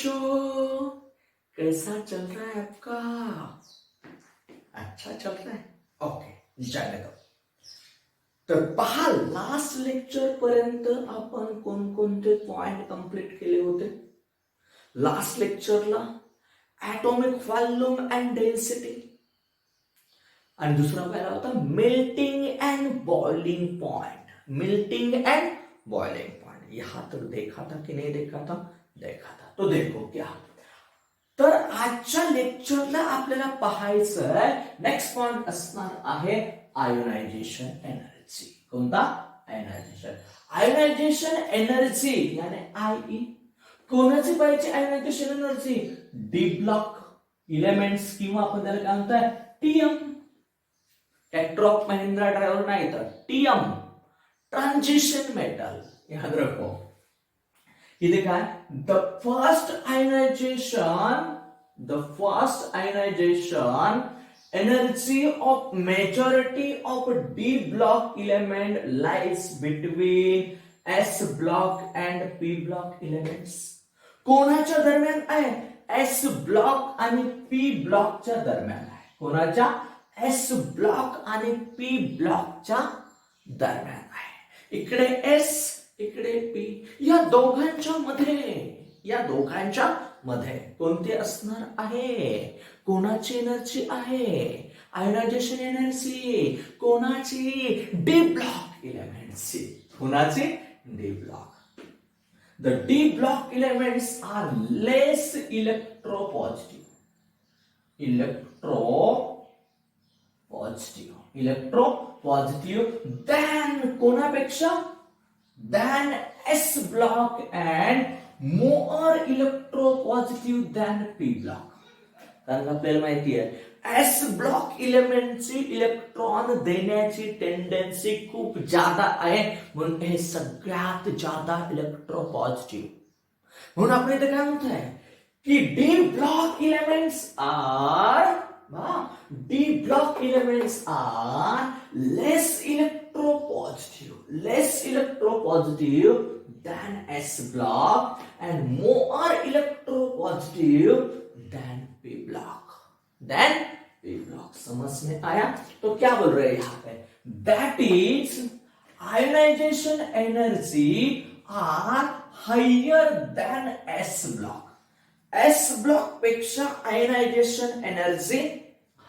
बच्चों, कैसा चल रहा है आपका? अच्छा चल रहा है. ओके, जाने दो. तर पहा, लास्ट लेक्चर पर्यंत आपण कोणकोणते पॉइंट कंप्लीट केले होते. लास्ट लेक्चरला ऍटॉमिक व्हॉल्यूम अँड डेन्सिटी, आणि दुसरा पहिला होता melting and boiling point. Melting and boiling point यहाँ तक देखा था कि नहीं देखा था? देखा था. तो देखो क्या. तर आजच्या लेक्चरला आपल्याला पाहायचं आहे नेक्स्ट पॉइंट असणार आहे आयोनायझेशन एनर्जी. कोणता? आयोनायझेशन. आयोनायझेशन एनर्जी यानी आयई. कोणाची पाहिजे ionisation energy? D block elements किंवा आपण त्याला काय म्हणताय टीएम. ट्रॅक्टर महिंद्रा ड्रायव्हर नाही तर टीएम ट्रांजिशन मेटल. याद रखो. इथे काय the first ionisation energy of majority of D block element lies between S block and P block elements. कोणाच्या दरम्यान आहे? S ब्लॉक आणि P ब्लॉकच्या दरम्यान आहे. कोणाच्या? S ब्लॉक आणि P ब्लॉकच्या दरम्यान आहे. इकडे S, इकडे P. या दोघांच्या मध्ये कोणते असणार आहे? कोणाची एनर्जी आहे? Ionisation energy. कोणाची? डी ब्लॉक एलिमेंट्सची. कोणाची? D block. The D block elements are less electropositive than कोणापेक्षा? Than S block and more electropositive than P block. कारण आपल्याला माहिती आहे एस ब्लॉक इलेमेंटची इलेक्ट्रॉन देण्याची टेंडन्सी खूप जादा आहे, म्हणून हे सगळ्यात जादा इलेक्ट्रोपॉझिटिव्ह. म्हणून आपण इथे काय म्हणतोय की D block elements R less electropositive than S block and more electropositive than P block. समझ में आया? तो क्या बोल रहे हैं यहाँ पे? That is ionization energy are higher than S block. S block पेक्षा ionization energy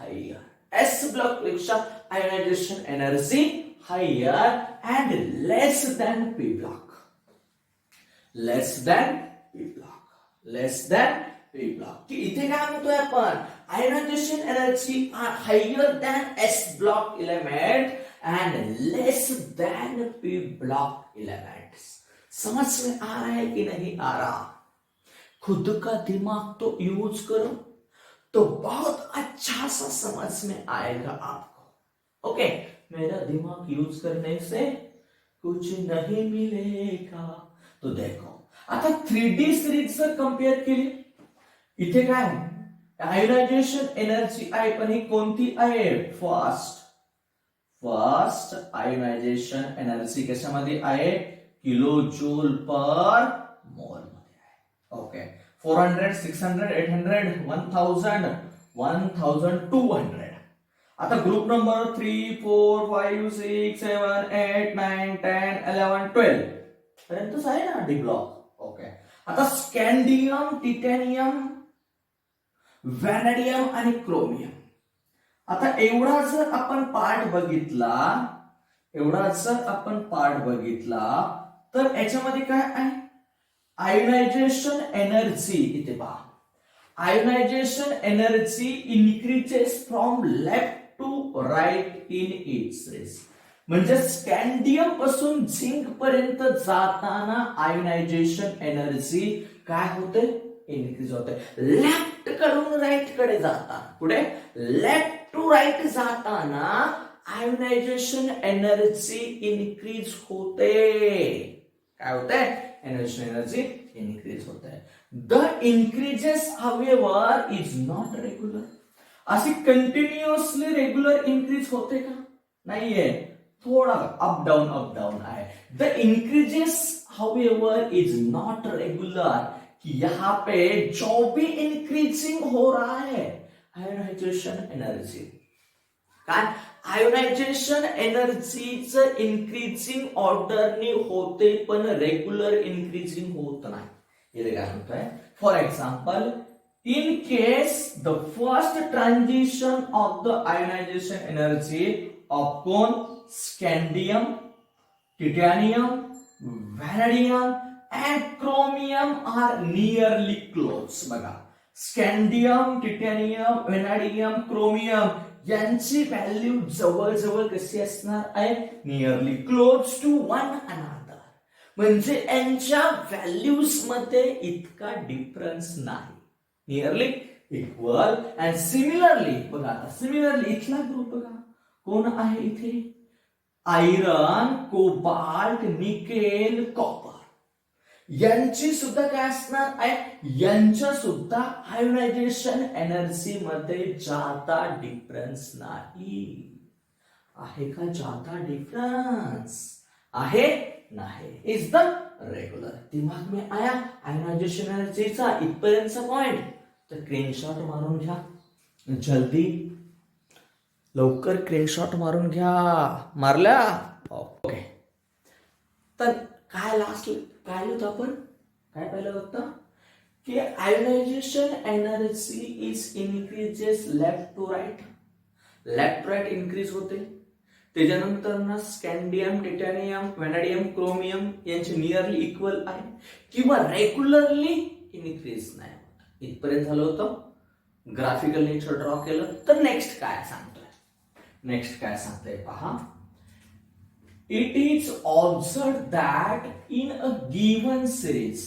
higher. S block पेक्षा ionization energy higher and less than P block. Less than P block. की इथे काय म्हणतोय आपण? Ionisation energy are higher than S block element and less than P block elements. समझ में आ रहा है कि नहीं आ रहा? खुद का दिमाग तो यूज करो तो बहुत अच्छा सा समझ में आएगा आपको. ओके, मेरा दिमाग यूज करने से कुछ नहीं मिलेगा. तो देखो आता 3D सिरीज जर कंपेअर केली, इथे काय आयोनायझेशन एनर्जी आहे, पण ही कोणती आहे? फर्स्ट आयोनायझेशन एनर्जी कशामध्ये आहे? किलो जूल पर मोल मध्ये आहे. ओके, 400, 600, 800, 1000, 1200. आता ग्रुप नंबर 3, 4, 5, 6, 7, 8, 9, 10, 11, 12 पर्यंतच आहे ना डी ब्लॉक. ओके, आता स्कॅन्डियम, टिटॅनियम, व्हॅनेडियम आणि क्रोमियम. आता एवढा जर आपण पार्ट बघितला तर याच्यामध्ये काय आहे? Ionisation energy. इथे पहा, ionisation energy increases from left to right in its race. म्हणजे स्कॅन्डियम पासून झिंक पर्यंत जाताना आयोनायझेशन एनर्जी काय होते? इन्क्रीज होते. लेफ्ट कडून राईट कडे जाताना, पुढे लेफ्ट टू राईट जाताना आयोनायझेशन एनर्जी इन्क्रीज होते. काय होते? आयोनायझेशन एनर्जी इन्क्रीज होते. The increases however is not regular. अशी कंटिन्युअसली रेग्युलर इन्क्रीज होते का? नाहीये, थोड़ा अप डाउन आहे. The increases however is not regular. कि यहाँ पे जो भी इंक्रीजिंग हो रहा है आयोनायझेशन एनर्जी, काय आयोनायझेशन एनर्जीचं इन्क्रीजिंग ऑर्डरने होते पण रेग्युलर इन्क्रीजिंग होत नाही. इथे काय म्हणतोय, for example, in case the first transition of the ionization energy of कोण scandium, titanium, vanadium and chromium are nearly close. बघा, स्कॅन्डियम, टिटॅनियम, व्हॅनाडियम, क्रोमियम यांची व्हॅल्यू जवळजवळ कशी असणार आहे, nearly close to one another. म्हणजे यांच्या व्हॅल्यूज मध्ये इतका डिफरन्स नाही, नियरली इक्वल. अँड सिमिलरली बघा, आता सिमिलरली इथला ग्रुप बघा कोण आहे इथे, आयरन, कोबाल्ट, निकेल, कॉपर यांची सुद्धा काय असणार आहे, यांच्या सुद्धा आयोनायझेशन एनर्जी मध्ये जादा डिफरन्स नाही. आहे का जादा डिफरन्स? आहे नाही. Is the regular. दिमाग में आया आयोनायझेशन एनर्जीचा इथपर्यंतचा पॉइंट. तर स्क्रीनशॉट मारून घ्या जल्दी, लवकर स्क्रीनशॉट मारून घ्या. मारल्या? ओके. तर काय लास्ट काय होतं, आपण काय पाहिलं होतं की ionisation energy is increases left to right, left right increase होते. त्याच्यानंतर ना स्कॅन्डियम, टिटॅनियम, व्हॅनाडियम, क्रोमियम यांचे नियरली इक्वल आहे किंवा रेग्युलरली इन्क्रीज नाही होत. इथपर्यंत झालं होतं. ग्राफिकल नेचर ड्रॉ केलं. तर नेक्स्ट काय सांगतोय, नेक्स्ट काय सांगतोय पहा. It is observed that in a given series,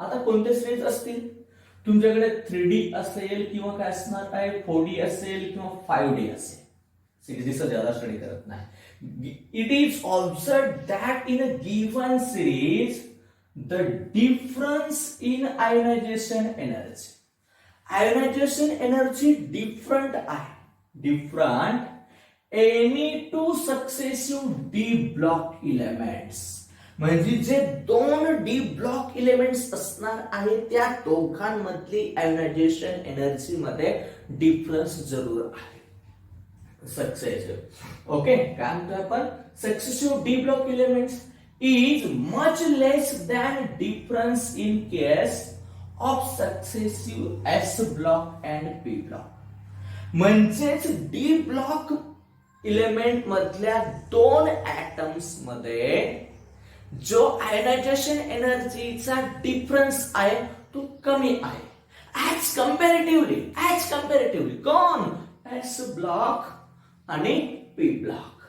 आता कोणते सिरीज असतील तुमच्याकडे, 3D असेल किंवा काय असणार आहे, 4D असेल किंवा 5D असेल. सिरीजचा ज्यादा स्टडी करत नाही. It is observed that in a given series the difference in ionization energy, ionization energy different आहे, different any two successive d block elements, म्हणजे जे दोन डी ब्लॉक इलेमेंट्स असणार आहेत त्या दोघांमधली आयोनायझेशन एनर्जी मध्ये डिफरन्स जरूर आहे. Successive, okay. काय म्हणतोय आपण, successive D block elements is much less than difference in case of successive S block and P block. म्हणजेच डी ब्लॉक इलेमेंट मधल्या दोन ऍटम्स मध्ये जो आयोनायझेशन एनर्जीचा डिफरन्स आहे तो कमी आहे. ऍज कम्पॅरेटिव्हली कोण, एस ब्लॉक आणि पी ब्लॉक.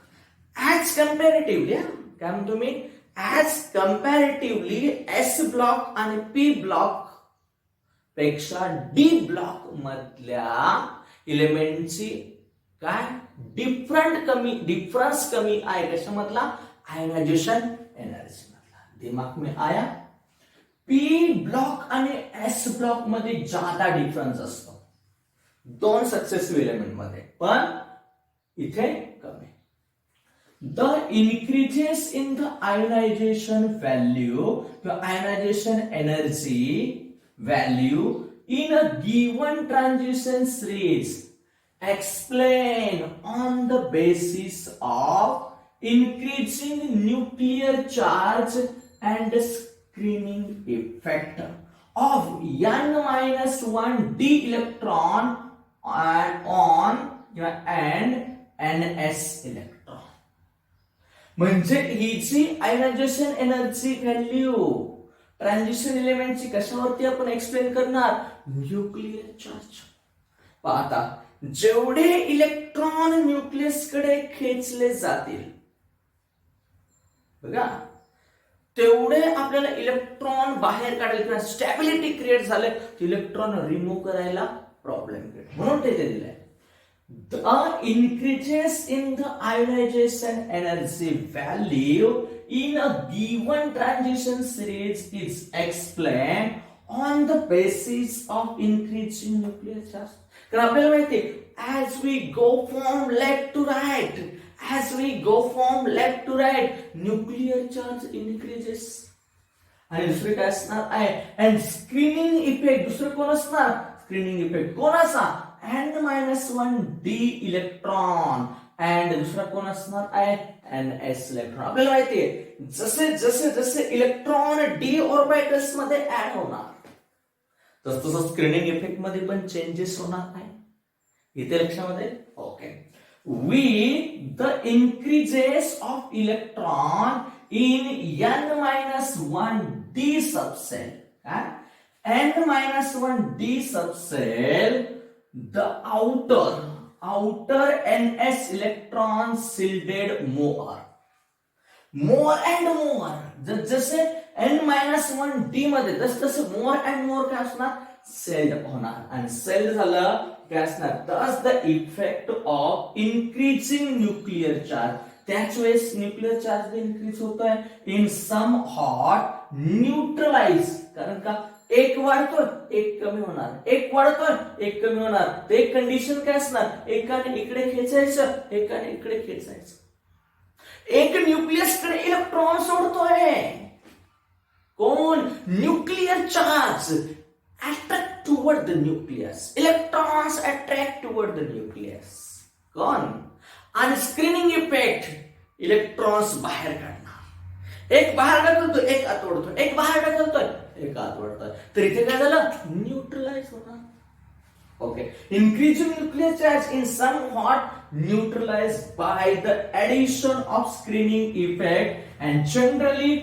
ऍज कम्पॅरेटिव्हली, काय म्हणतो मी, ऍज कम्पॅरेटिव्हली एस ब्लॉक आणि पी ब्लॉक पेक्षा डी ब्लॉक मधल्या इलेमेंटची काय डिफरन्स कमी आहे. कशामधला, आयोनायझेशन एनर्जी मधला. दिमाग में आया. पी ब्लॉक आणि एस ब्लॉक मध्ये जादा डिफरन्स असतो दोन सक्सेसिव्ह एलिमेंट मध्ये, पण इथे कमी. The increases in the ionization value किंवा ionization energy value in a given transition series explain on the basis of increasing nuclear charge and screening effect of n-1 d electron on and ns electron. म्हणजे ही जी ionisation energy value transition एलिमेंटची कशावरती आपण explain करणार, nuclear charge. पाहता जेवढे electron nucleus कडे खेचले जातील बघा, तेवढे आपल्याला इलेक्ट्रॉन बाहेर काढायला किंवा स्टॅबिलिटी क्रिएट झाले, इलेक्ट्रॉन रिमूव्ह करायला प्रॉब्लेम क्रिएट. म्हणून ते दिलंय. The increases in the ionization energy value in a given transition series is explained on the basis of increasing nuclear charge. कारण आपल्याला माहिती आहे, as we go from left to right, as we go from left to right, nuclear charge increases. आणि दुसरे काय असणार आहे and screening effect. दुसरं कोण असणार स्क्रीनिंग इफेक्ट कोणाचा n-1 d इलेक्ट्रॉन अँड दुसरा कोण असणार आहे ns इलेक्ट्रॉन. आपल्याला माहितीये जसे जसे जसे इलेक्ट्रॉन d ऑर्बिटल्स मध्ये ऍड होणार तस तसं स्क्रीनिंग इफेक्ट मध्ये पण चेंजेस होणार आहे. इथे लक्षामध्ये okay. with the increases of electron in n-1 d subcell. n-1 d subcell, the outer ns electrons shielded more and more. जसे n-1 d मध्ये तसे more and more काय असणार सेल्ड होणार आणि सेल्ड झालं काय असणार thus the effect of increasing nuclear charge. त्याच वेळेस न्यूक्लिअर चार्ज इन्क्रीज होतोय इन सम हॉट न्यूट्रलाइज. कारण का एक वाढतोय एक कमी होणार एक वाढतोय एक कमी होणार. ते कंडिशन काय असणार एकाने इकडे खेचायचं एकाने इकडे खेचायचं. एक न्यूक्लियस कडे इलेक्ट्रॉन सोडतोय कोण nuclear charge attract toward the nucleus. Electrons attract toward the nucleus. कौन आणि स्क्रीनिंग इफेक्ट इलेक्ट्रॉन्स बाहेर काढणार. एक बाहेर ढकलतो एक आत ओढतो एक बाहेर ढकलतोय एक आत ओढतोय. तर इथे काय झालं न्यूट्रलाइज होणार. Okay. increasing nuclear charge in somewhat neutralized by the addition of screening effect and generally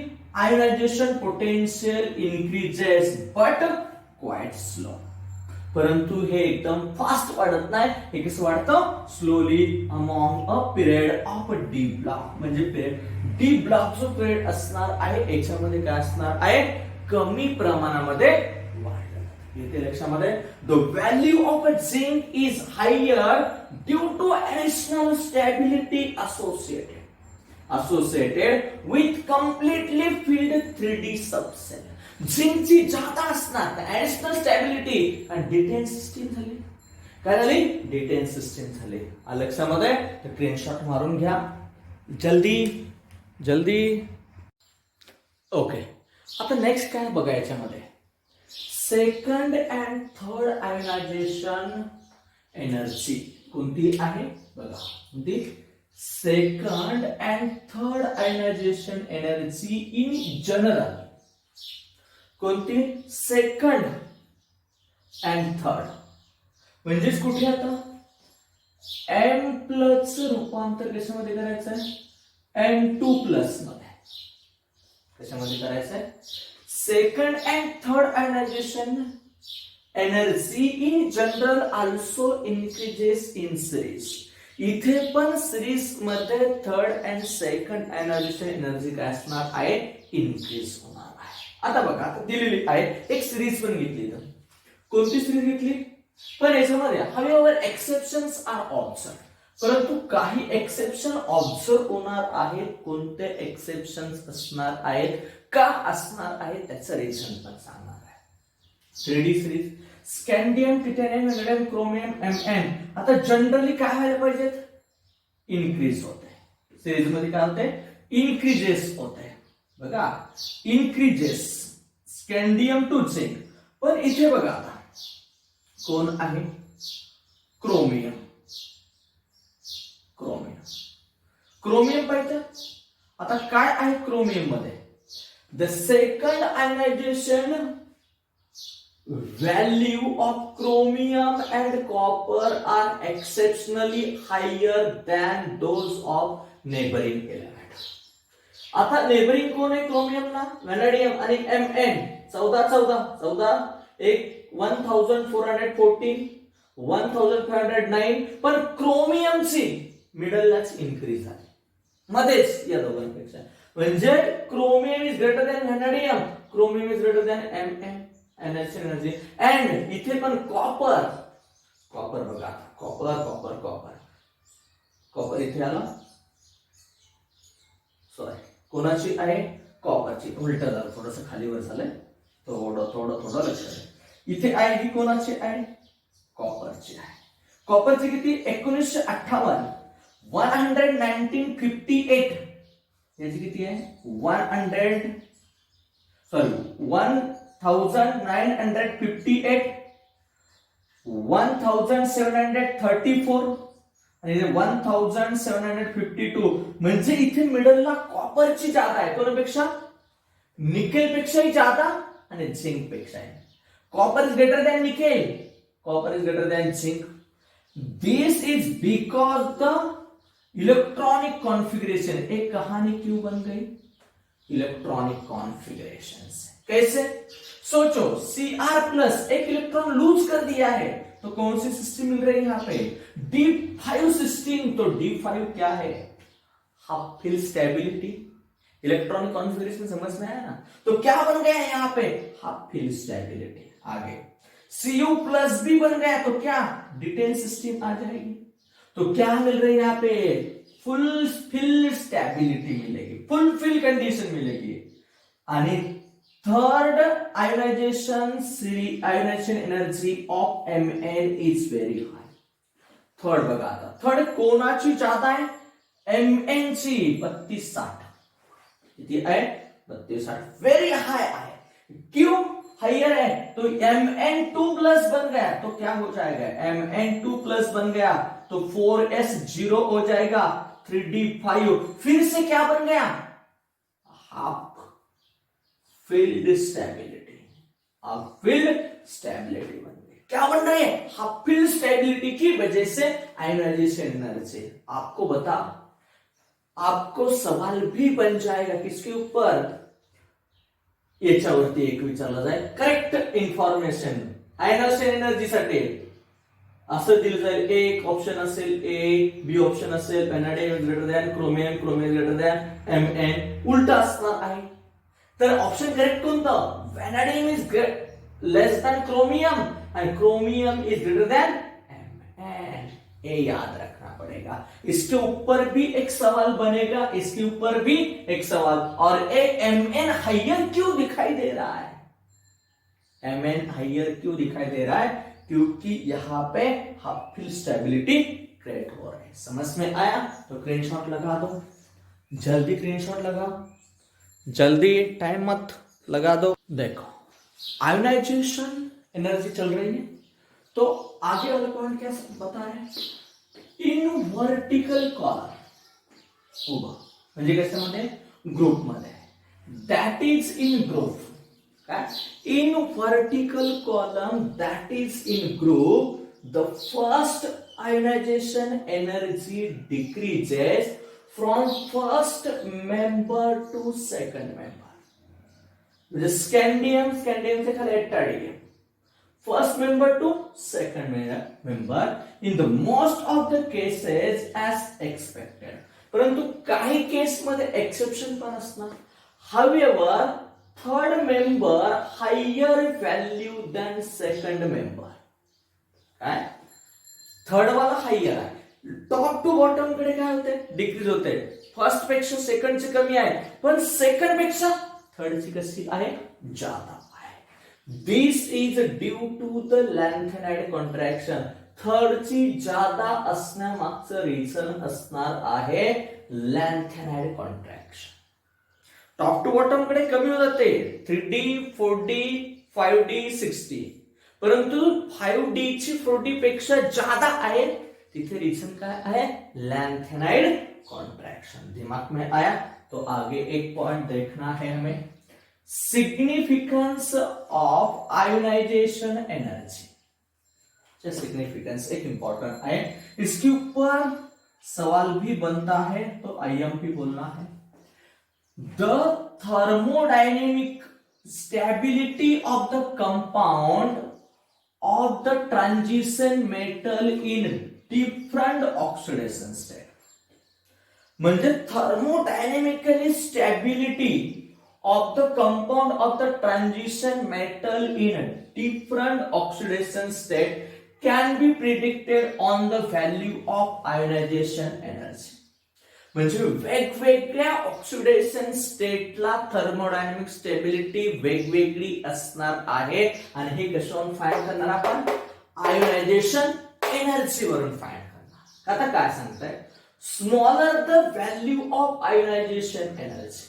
ionization potential increases but quite slow. परंतु हे एकदम फास्ट वाढत नाही. हे कसं वाढतं slowly among a period of D block. म्हणजे पिरियड डी ब्लॉक जो पिरियड असणार आहे याच्यामध्ये काय असणार आहे कमी प्रमाणामध्ये वाढलं. येते लक्षामध्ये the value of zinc is higher due to additional stability associated with completely filled 3D subcell. झिंकची जादा असणार ऍडिशनल स्टॅबिलिटी आणि डिटेन सिस्टीम झाली. काय झाली डिटेन सिस्टीम झाली. लक्षामध्ये स्क्रीनशॉट मारून घ्या जल्दी. ओके. आता नेक्स्ट काय बघा याच्यामध्ये second and third ionisation energy कोणती आहे बघा. कोणती second and third ionisation energy in general. कोणती सेकंड अँड थर्ड म्हणजेच कुठे आता m प्लस रूपांतर कशामध्ये करायचं आहे n2 मध्ये. कशामध्ये करायचं आहे second and third ionisation energy in general also increases in series. इथे पण सिरीज मध्ये third and second ionisation energy काय असणार आहे इन्क्रीज होणार आहे. आता बघा आता दिलेली आहे एक सिरीज पण घेतली. तर कोणती सिरीज घेतली पण याच्यामध्ये हावेवर एक्सेप्शन्स आर ऑब्झर्व. परंतु काही एक्सेप्शन ऑब्झर्व होणार आहेत. कोणते एक्सेप्शन्स असणार आहेत का असणार आहेत त्याचं रिझन पण सांगणार आहे. 3D series scandium titanium vanadium chromium Mn. आता जनरली काय व्हायला पाहिजेत इन्क्रीज होते. सिरीज मध्ये काय होते इन्क्रीजेस होते बघा इन्क्रीजेस स्कॅन्डियम टू झिंक. पण इथे बघा आता कोण आहे क्रोमियम पाहिजे. आता काय आहे क्रोमियम मध्ये the second ionisation value of chromium and copper are exceptionally higher than those of neighbouring element. आता नेबरिंग कोण आहे क्रोमियमला व्हॅनॅडियम आणि Mn 14 एक 1414 1509. पण क्रोमियमची मिडललाच इन्क्रीज झाली मध्येच या दोघांपेक्षा. म्हणजे chromium is greater than vanadium chromium is greater than Mn energy. And इथे पण कॉपर बघा कॉपर इथे आला सॉरी कोणाची आहे कॉपरची. उलट झालं थोडस खालीवर झालंय थोडं लक्ष द्या. इथे आहे ही कोणाची आहे कॉपरची आहे. कॉपरची किती 1958 1958 याची किती आहे 100 सॉरी 1958, 1734 आणि 1752. म्हणजे इथे मिडलला कॉपरची जादा आहे कोणापेक्षा, निकेल पेक्षाही जादा आणि झिंक पेक्षाही. Copper is greater than nickel, copper is greater than zinc. This is because the electronic configuration. एक कहानी क्यों बन गई, इलेक्ट्रॉनिक कॉन्फ़िगरेशन से. कैसे, सोचो Cr+ एक इलेक्ट्रॉन लूज कर दिया है तो कौन सी सिस्टम मिल रही है यहाँ पे, D5 सिस्टम. तो D5 क्या है, half fill stability. Electronic configuration समझ में आया ना. तो क्या बन गया है यहाँ पे, हाफ फिल स्टेबिलिटी. आगे Cu+ भी बन गया तो क्या, डिटेन सिस्टम आ जाएगी. तो क्या मिल रही है यहाँ पे, फुल फिल स्टेबिलिटी मिलेगी, फुल फिल कंडीशन मिलेगी. आणि third ionisation energy of Mn is very high. Third बघा आता, थर्ड कोणाची जादा आहे, Mn ची 3260. किती आहे, 3260, व्हेरी हाई आहे. क्यों हाइयर है, तो Mn2+ बन गया तो क्या हो जाएगा, Mn2+ बन गया तो 4s 0 हो जाएगा, 3d5. फिर से क्या बन गया, half filled stability. Half filled stability बन गई. क्या बन रही है, हाफ फील्ड स्टेबिलिटी की वजह से आयोनाइजेशन एनर्जी. आपको बता, आपको सवाल भी बन जाएगा किसके ऊपर, याच्यावरती एक विचारला जाईल. करेक्ट इन्फॉर्मेशन आयोनायझेशन एनर्जीसाठी असं दिलं जाईल. एक ऑप्शन असेल ए, बी ऑप्शन असेल vanadium is greater than chromium, chromium is greater than Mn. उलट असणार आहे. तर ऑप्शन करेक्ट कोणतं, vanadium is less than chromium आणि chromium is greater than Mn. ये याद रखना पड़ेगा. इसके ऊपर भी एक सवाल बनेगा, इसके ऊपर भी एक सवाल. और Mn हाइयर क्यों दिखाई दे रहा है, Mn हाइयर क्यों दिखाई दे रहा है, क्योंकि यहां पे हाफ फिल स्टेबिलिटी क्रिएट हो रही है. समझ में आया, तो स्क्रीनशॉट लगा दो, जल्दी स्क्रीनशॉट लगाओ, जल्दी टाइम मत लगा दो. देखो आयोनाइजेशन एनर्जी चल रही है, तो आगे वाला पॉइंट क्या बता रहे हैं, इन वर्टिकल कॉलम उभा म्हणजे कशामध्ये, ग्रुप मध्ये, दॅट इज इन ग्रुप. काय, in vertical column that is in group, the first ionisation energy decreases from first member to second member. म्हणजे स्कॅन्डियमचे खाली एट्टाडियम, first member to second member in the most of the cases as expected. परंतु काही केस मध्ये exception पण असणार. However, third member higher value than second member. काय, third वाला हायर आहे, टॉप टू बॉटम कडे काय होते, डिक्रीज होते. फर्स्ट पेक्षा सेकंडची कमी आहे, पण सेकंड पेक्षा थर्डची कशी आहे, जादा. This is due to the lengthened contraction. थर्डची जादा असण्यामागचं रिझन असणार आहे lengthened contraction. Top to bottom कडे कमी होत जाते, 3D 4D 5D 6D, परंतु 5D ची 4D पेक्षा जादा आहे, तिथे रिझन काय आहे, lengthened contraction. दिमाग में आया, तो आगे एक पॉइंट देखना है हमें, significance of ionisation energy. Significance एक इंपॉर्टेंट है, इसके ऊपर सवाल भी बनता है, तो IMP बोलना है. The thermodynamic stability of the compound of the transition metal in different oxidation state. म्हणजे thermodynamically stability of the compound of the transition metal in different oxidation state can be predicted on the value of ionization energy. म्हणजे वेगवेगळ्या oxidation स्टेटला thermodynamic stability वेगवेगळी असणार आहे, आणि हे कशावरून find करणार आपण, आयोनायझेशन एनर्जी वरून फाइंड करणार. आता काय सांगताय, smaller the value of ionisation energy,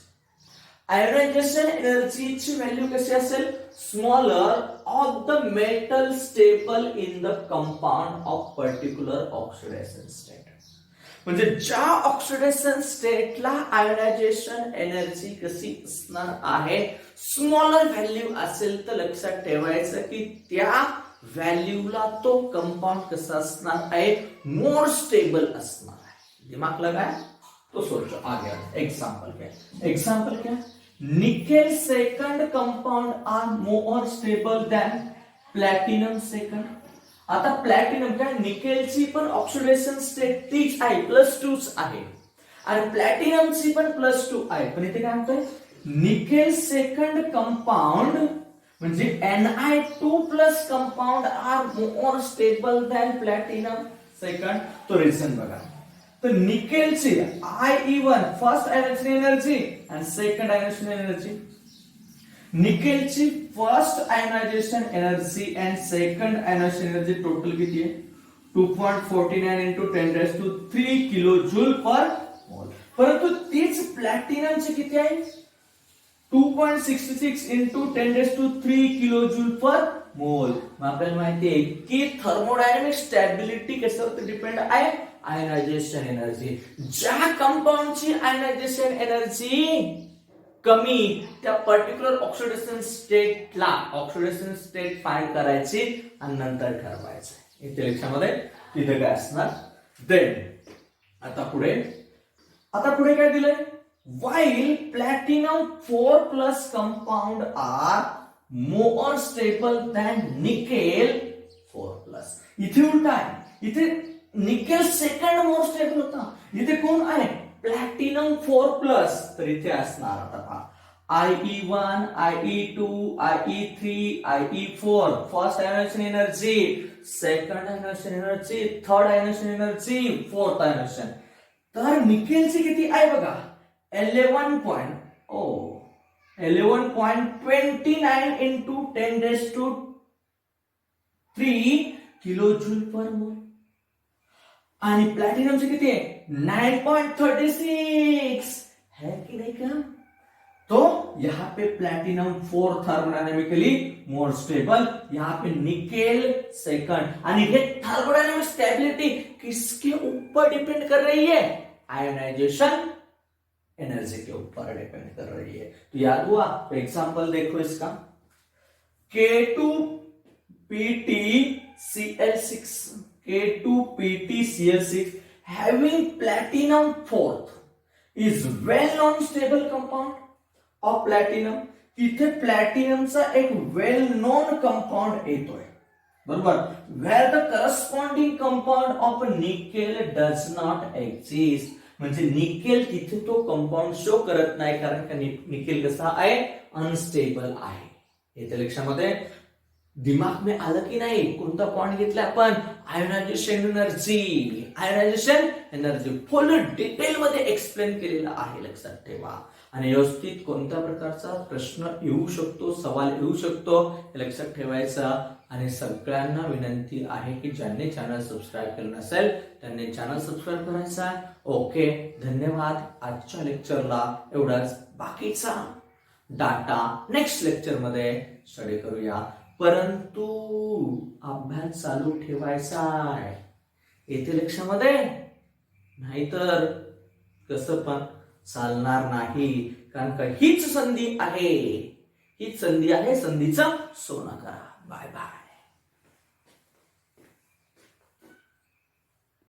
ionisation एनर्जीची व्हॅल्यू कशी असेल, smaller of the metal stable in the compound of particular oxidation state. म्हणजे ज्या ऑक्सिडेशन स्टेटला आयोनायझेशन एनर्जी कशी असणार आहे, स्मॉलर व्हॅल्यू असेल तर लक्षात ठेवायचं की त्या व्हॅल्यूला तो कंपाऊंड कसा असणार आहे, मोर स्टेबल असणार आहे. दिमाग लगाए तो सोचो आगे. एग्जाम्पल क्या, nickel second compound are more stable than platinum second. आता प्लॅटिनम काय, निकेलची पण ऑक्सिडेशन स्टेट तीच आहे, +2 आहे, आणि प्लॅटिनमची पण +2 आहे. पण इथे काय म्हणतोय, निकेल सेकंड कंपाउंड म्हणजे Ni2 plus compound are more stable than platinum second. तो रिझन बघा. तर निकेलची Ie1 फर्स्ट आयोनायझेशन एनर्जी आणि सेकंड आयोनायझेशन एनर्जी. निकेलची first ionisation energy and second ionisation energy total किती आहे, 2.49 into 10⁻³ किलो जूल पर मोल. परंतु तीच प्लॅटिनमची किती आहे, 2.66 into 10⁻³ किलो जूल पर मोल. आपल्याला माहिती आहे की थर्मोडायनामिक स्टॅबिलिटी कशावर डिपेंड आहे, आयोनायझेशन एनर्जी. ज्या कंपाऊंडची आयोनायझेशन एनर्जी कमी, त्या पर्टिक्युलर ऑक्सिडेशन स्टेट फाइंड करायची आणि नंतर ठरवायचं. इथे लक्षामध्ये तिथे काय असणार. देन आता पुढे काय दिलंय, while platinum 4 plus compound are more stable than nickel 4 plus. इथे उलट आहे, इथे निकेल सेकंड मोर स्टेबल होता, इथे कोण आहे, प्लॅटिनम 4 प्लस. तर इथे असणार आता पहा, Ie1, Ie2, Ie3, Ie4 first ionisation energy, second ionisation energy, third ionisation energy, fourth ionisation. तर निकेलची किती आहे बघा, 11.29 into 10⁻³ किलो जूल पर मोल. आणि प्लॅटिनमची किती आहे, 9.36 है कि नहीं का. तो यहाँ पे प्लैटिनम 4 थर्मोडायनामिकली मोर स्टेबल, यहाँ पे निकेल सेकंड. आणि ये थर्मोडायनामिक स्टेबिलिटी किसके ऊपर डिपेंड कर रही है, आयोनाइजेशन एनर्जी के ऊपर डिपेंड कर रही है. तो याद हुआ. तो एग्जांपल देखो इसका, K2PtCl6 having platinum 4th is well known stable compound of platinum. इथे प्लॅटिनमचा एक वेल नोन कंपाऊंड येतोय, बरोबर. Where the corresponding compound of nickel does not exist. म्हणजे निकेल तिथे तो कंपाऊंड शो करत नाही, कारण का निकेल कसा आहे, अनस्टेबल आहे. इथे लक्षामध्ये दिमाग में आलं की नाही, कोणता पॉइंट घेतला आपण, आयोनायझेशन एनर्जी फुल डिटेल मध्ये एक्सप्लेन केलेला आहे, लक्षात ठेवा. आणि व्यवस्थित कोणत्या प्रकारचा प्रश्न येऊ शकतो, सवाल येऊ शकतो, हे लक्षात ठेवायचं. आणि सगळ्यांना विनंती आहे की ज्यांनी चॅनल सबस्क्राईब केलं नसेल त्यांनी चॅनल सबस्क्राईब करायचा. ओके, धन्यवाद. आजच्या लेक्चरला एवढाच. बाकीचा डाटा नेक्स्ट लेक्चर मध्ये स्टडी करूया, परंतु अभ्यास चालू ठेवायचा आहे. येथे लक्षामध्ये, नाहीतर कसं पण चालणार नाही. कारण का हीच संधी आहे, संधीचं सोनं करा. Bye bye.